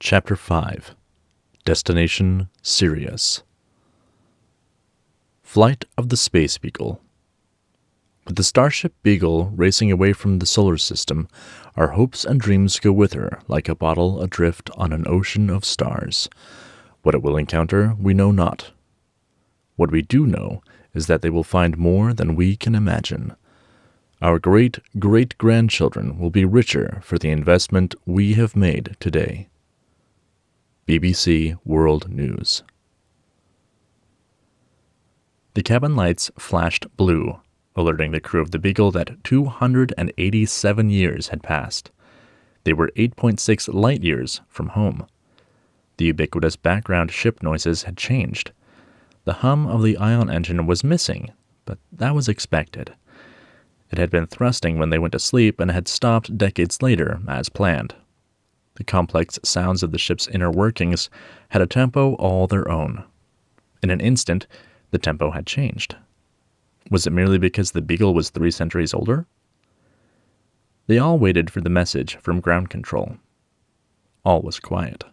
Chapter 5 Destination Sirius. Flight of the Space Beagle. With the Starship Beagle racing away from the solar system, our hopes and dreams go with her like a bottle adrift on an ocean of stars. What it will encounter, we know not. What we do know is that they will find more than we can imagine. Our great-great-grandchildren will be richer for the investment we have made today. BBC World News. The cabin lights flashed blue, alerting the crew of the Beagle that 287 years had passed. They were 8.6 light-years from home. The ubiquitous background ship noises had changed. The hum of the ion engine was missing, but that was expected. It had been thrusting when they went to sleep and had stopped decades later, as planned. The complex sounds of the ship's inner workings had a tempo all their own. In an instant, the tempo had changed. Was it merely because the Beagle was 3 centuries older? They all waited for the message from ground control. All was quiet.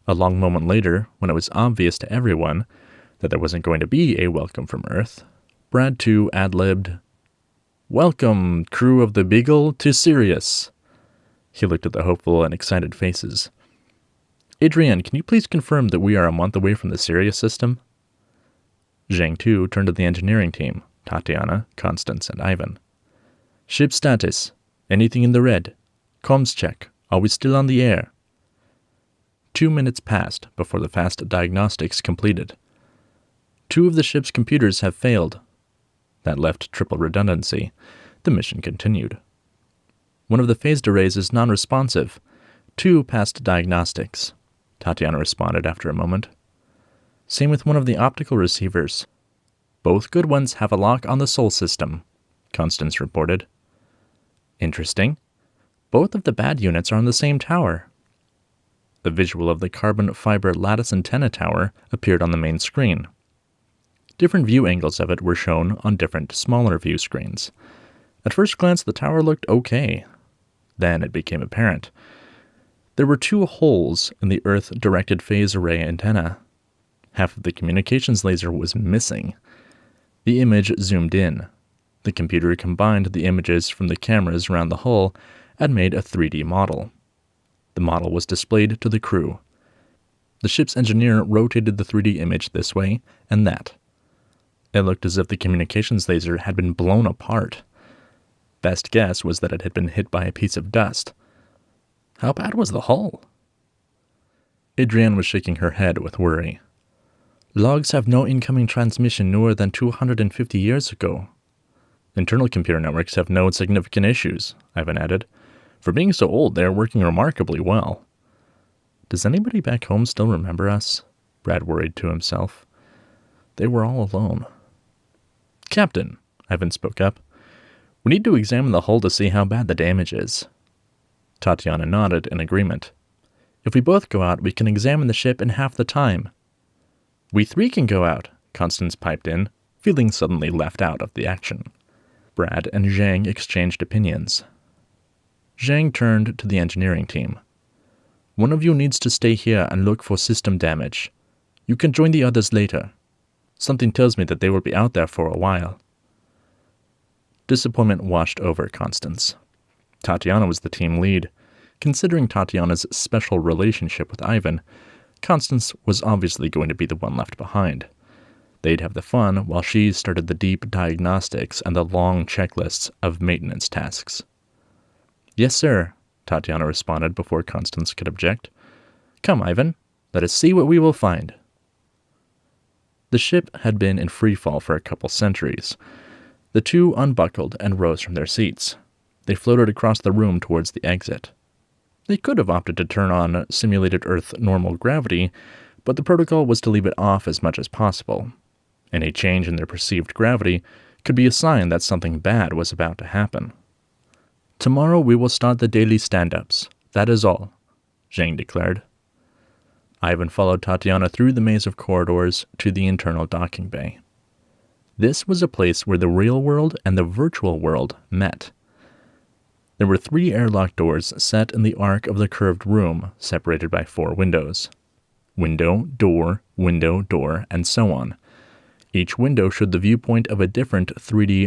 A long moment later, when it was obvious to everyone that there wasn't going to be a welcome from Earth, Brad 2 ad-libbed, "Welcome, crew of the Beagle, to Sirius." He looked at the hopeful and excited faces. "Adrienne, can you please confirm that we are a month away from the Sirius system?" Zhang 2 turned to the engineering team, Tatiana, Constance, and Ivan. "Ship status. Anything in the red? Comms check. Are we still on the air?" 2 minutes passed before the fast diagnostics completed. 2 of the ship's computers have failed. That left triple redundancy. The mission continued. One of the phased arrays is non-responsive. 2 passed diagnostics. Tatiana responded after a moment. Same with one of the optical receivers. Both good ones have a lock on the Sol system, Constance reported. Interesting. Both of the bad units are on the same tower. A visual of the carbon fiber lattice antenna tower appeared on the main screen. Different view angles of it were shown on different, smaller view screens. At first glance, the tower looked okay. Then it became apparent. There were 2 holes in the Earth-directed phase array antenna. Half of the communications laser was missing. The image zoomed in. The computer combined the images from the cameras around the hull and made a 3D model. The model was displayed to the crew. The ship's engineer rotated the 3D image this way and that. It looked as if the communications laser had been blown apart. Best guess was that it had been hit by a piece of dust. How bad was the hull? Adrienne was shaking her head with worry. Logs have no incoming transmission newer than 250 years ago. Internal computer networks have no significant issues, Ivan added. For being so old, they are working remarkably well. Does anybody back home still remember us? Brad worried to himself. They were all alone. Captain, Ivan spoke up. We need to examine the hull to see how bad the damage is. Tatiana nodded in agreement. If we both go out, we can examine the ship in half the time. We 3 can go out, Constance piped in, feeling suddenly left out of the action. Brad and Zhang exchanged opinions. Zhang turned to the engineering team. One of you needs to stay here and look for system damage. You can join the others later. Something tells me that they will be out there for a while. Disappointment washed over Constance. Tatiana was the team lead. Considering Tatiana's special relationship with Ivan, Constance was obviously going to be the one left behind. They'd have the fun while she started the deep diagnostics and the long checklists of maintenance tasks. Yes, sir, Tatiana responded before Constance could object. Come, Ivan, let us see what we will find. The ship had been in freefall for a couple centuries. The 2 unbuckled and rose from their seats. They floated across the room towards the exit. They could have opted to turn on simulated Earth normal gravity, but the protocol was to leave it off as much as possible. Any change in their perceived gravity could be a sign that something bad was about to happen. Tomorrow we will start the daily stand-ups. That is all, Zhang declared. Ivan followed Tatiana through the maze of corridors to the internal docking bay. This was a place where the real world and the virtual world met. There were 3 airlock doors set in the arc of the curved room, separated by 4 windows. Window, door, and so on. Each window showed the viewpoint of a different 3D